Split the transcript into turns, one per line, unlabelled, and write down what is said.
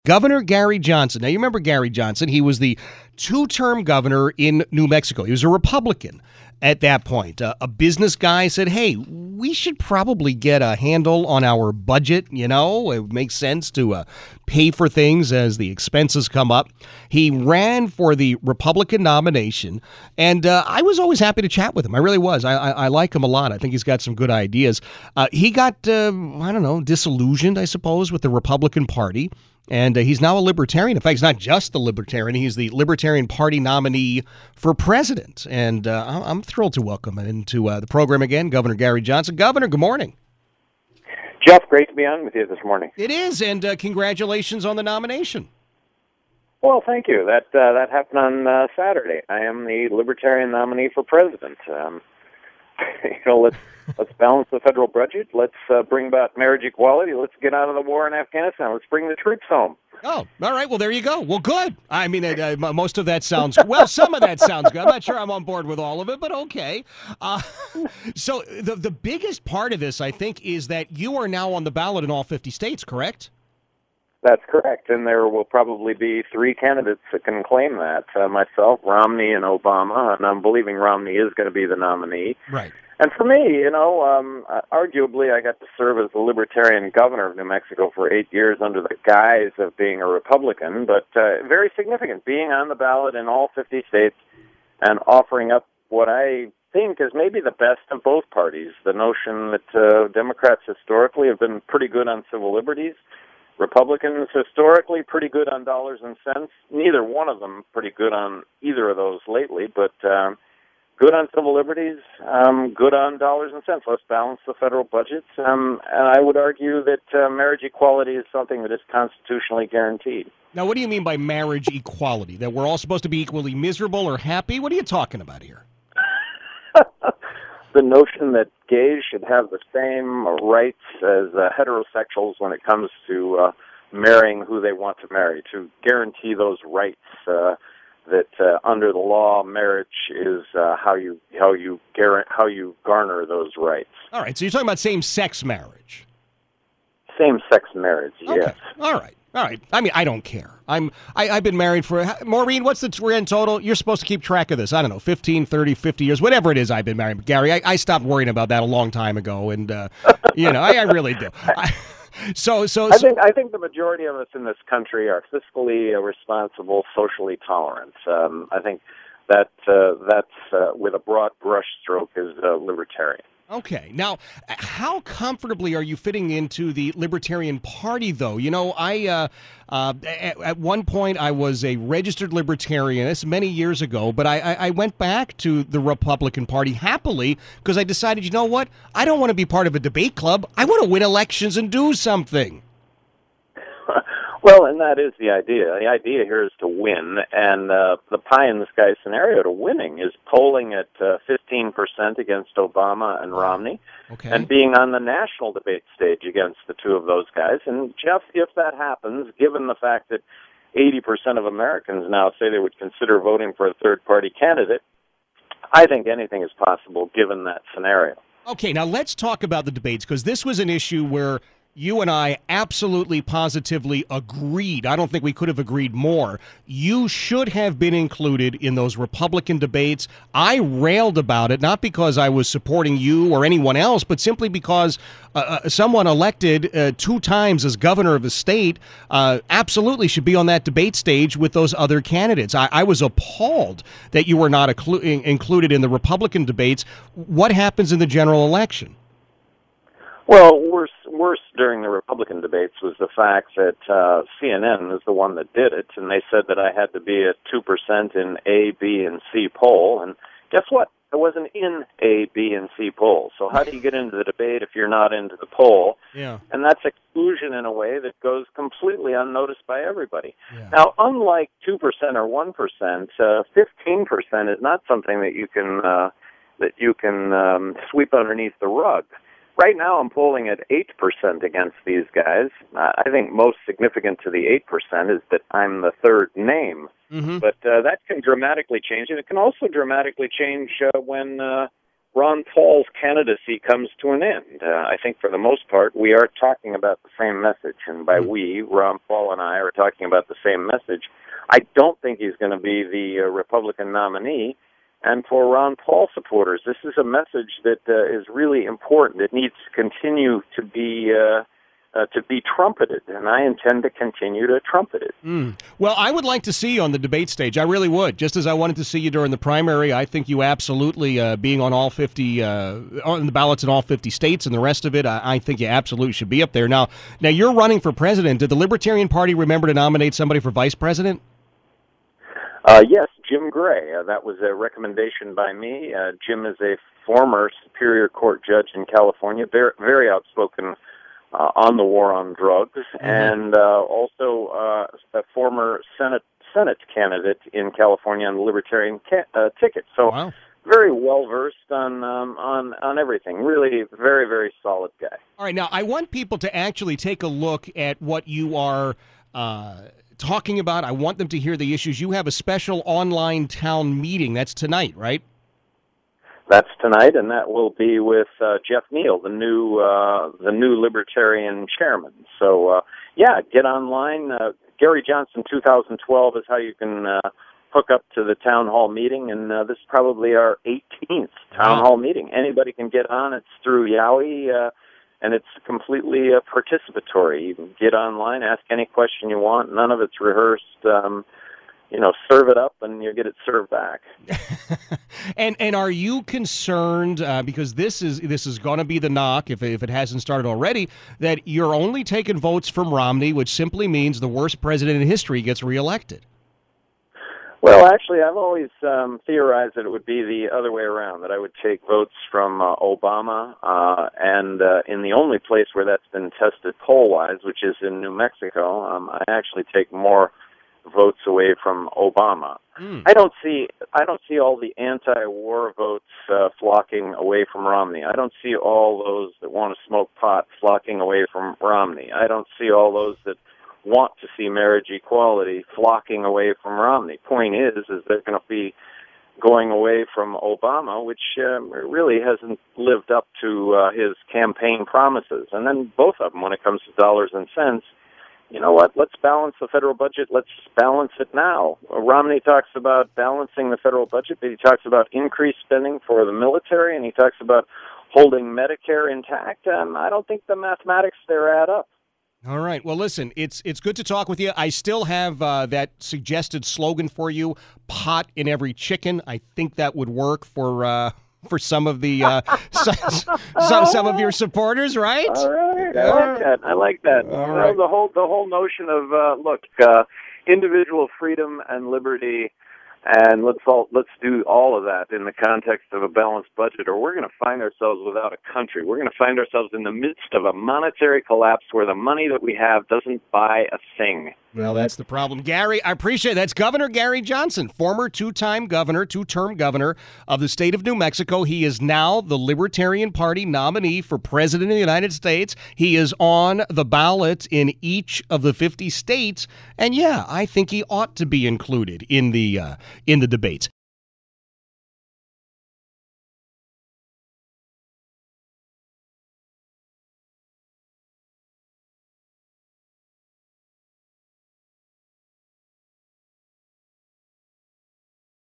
Governor Gary Johnson. Now, you remember Gary Johnson. He was the two-term governor in New Mexico. He was a Republican at that point. A business guy said, hey, we should probably get a handle on our budget. You know, it makes sense to pay for things as the expenses come up. He ran for the Republican nomination, and I was always happy to chat with him. I really was. I like him a lot. I think he's got some good ideas. He got, disillusioned, I suppose, with the Republican Party. And he's now a Libertarian. In fact, he's not just the Libertarian. He's the Libertarian Party nominee for president. And I'm thrilled to welcome him into the program again, Governor Gary Johnson. Governor, good morning.
Jeff, great to be on with you this morning.
It is, and congratulations on the nomination.
Well, thank you. That happened on Saturday. I am the Libertarian nominee for president. Let's balance the federal budget. Let's bring about marriage equality. Let's get out of the war in Afghanistan. Let's bring the troops home.
Oh, all right. Well, there you go. Well, good. I mean, most of that sounds well. Some of that sounds good. I'm not sure I'm on board with all of it, but okay. So the biggest part of this, I think, is that you are now on the ballot in all 50 states, correct?
That's correct, and there will probably be 3 candidates that can claim that. Myself, Romney, and Obama, and I'm believing Romney is going to be the nominee.
Right.
And for me, arguably I got to serve as the Libertarian governor of New Mexico for 8 years under the guise of being a Republican, but very significant, being on the ballot in all 50 states and offering up what I think is maybe the best of both parties, the notion that Democrats historically have been pretty good on civil liberties, Republicans historically pretty good on dollars and cents, neither one of them pretty good on either of those lately, but good on civil liberties, good on dollars and cents. Let's balance the federal budgets. And I would argue that marriage equality is something that is constitutionally guaranteed.
Now, what do you mean by marriage equality? That we're all supposed to be equally miserable or happy? What are you talking about here?
The notion that gays should have the same rights as heterosexuals when it comes to marrying who they want to marry, to guarantee those rights that under the law, marriage is how you garner those rights.
All right, so you're talking about same-sex marriage.
Same-sex marriage, yes.
Okay. All right. I mean, I don't care. I've been married for, Maureen, what's the grand total? You're supposed to keep track of this. I don't know, 15, 30, 50 years, whatever it is I've been married. Gary, I stopped worrying about that a long time ago, and, I really do. So
I think the majority of us in this country are fiscally responsible, socially tolerant. I think that's with a broad brushstroke is libertarian.
Okay. Now, how comfortably are you fitting into the Libertarian Party, though? You know, at one point I was a registered Libertarian. This many years ago, but I went back to the Republican Party happily because I decided, you know what? I don't want to be part of a debate club. I want to win elections and do something.
Well, and that is the idea. The idea here is to win, and the pie-in-the-sky scenario to winning is polling at 15% against Obama and Romney,
okay,
and being on the national debate stage against the two of those guys. And, Jeff, if that happens, given the fact that 80% of Americans now say they would consider voting for a third-party candidate, I think anything is possible given that scenario.
Okay, now let's talk about the debates, because this was an issue where you and I absolutely, positively agreed. I don't think we could have agreed more. You should have been included in those Republican debates. I railed about it, not because I was supporting you or anyone else, but simply because someone elected 2 times as governor of a state absolutely should be on that debate stage with those other candidates. I was appalled that you were not included in the Republican debates. What happens in the general election?
Well, worse during the Republican debates was the fact that CNN was the one that did it, and they said that I had to be at 2% in A, B, and C poll, and guess what? I wasn't in A, B, and C poll. So how do you get into the debate if you're not into the poll?
Yeah.
And that's exclusion in a way that goes completely unnoticed by everybody.
Yeah.
Now, unlike 2% or 1%, 15% is not something that you can sweep underneath the rug. Right now, I'm polling at 8% against these guys. I think most significant to the 8% is that I'm the third name. Mm-hmm. But that can dramatically change, and it can also dramatically change when Ron Paul's candidacy comes to an end. I think for the most part, we are talking about the same message, and by we, Ron Paul and I are talking about the same message. I don't think he's going to be the Republican nominee. And for Ron Paul supporters, this is a message that is really important. It needs to continue to be trumpeted, and I intend to continue to trumpet it.
Well, I would like to see you on the debate stage. I really would. Just as I wanted to see you during the primary, I think you absolutely, being on all 50, on the ballots in all 50 states and the rest of it, I think you absolutely should be up there. Now you're running for president. Did the Libertarian Party remember to nominate somebody for vice president?
Yes, Jim Gray. That was a recommendation by me. Jim is a former Superior Court judge in California, very, very outspoken on the war on drugs, and also a former Senate candidate in California on the Libertarian ticket. So
wow.
Very well versed on everything. Really, very, very solid guy.
All right, now I want people to actually take a look at what you are talking about. I want them to hear the issues. You have a special online town meeting. That's tonight, right?
That's tonight, and that will be with Jeff Neal, the new Libertarian chairman. So, get online. Gary Johnson 2012 is how you can hook up to the town hall meeting, and this is probably our 18th town hall meeting. Anybody can get on. It's through Yowie, and it's completely participatory. You can get online, ask any question you want. None of it's rehearsed. Serve it up and you get it served back.
And are you concerned, because this is going to be the knock, if it hasn't started already, that you're only taking votes from Romney, which simply means the worst president in history gets reelected?
Well, actually, I've always theorized that it would be the other way around, that I would take votes from Obama, and in the only place where that's been tested poll-wise, which is in New Mexico, I actually take more votes away from Obama. I don't see all the anti-war votes flocking away from Romney. I don't see all those that want to smoke pot flocking away from Romney. I don't see all those that want to see marriage equality flocking away from Romney. Point is they're going to be going away from Obama, which really hasn't lived up to his campaign promises. And then both of them, when it comes to dollars and cents, you know what, let's balance the federal budget. Let's balance it now. Romney talks about balancing the federal budget, but he talks about increased spending for the military, and he talks about holding Medicare intact. I don't think the mathematics there add up.
All right. Well, listen, it's good to talk with you. I still have that suggested slogan for you, pot in every chicken. I think that would work for some of the some of your supporters, right?
All right. I like that.
All right.
The whole notion of individual freedom and liberty, and let's do all of that in the context of a balanced budget, or we're going to find ourselves without a country. We're going to find ourselves in the midst of a monetary collapse where the money that we have doesn't buy a thing.
Well, that's the problem. Gary, I appreciate it. That's Governor Gary Johnson, former two-term governor of the state of New Mexico. He is now the Libertarian Party nominee for president of the United States. He is on the ballot in each of the 50 states. And yeah, I think he ought to be included in the debates.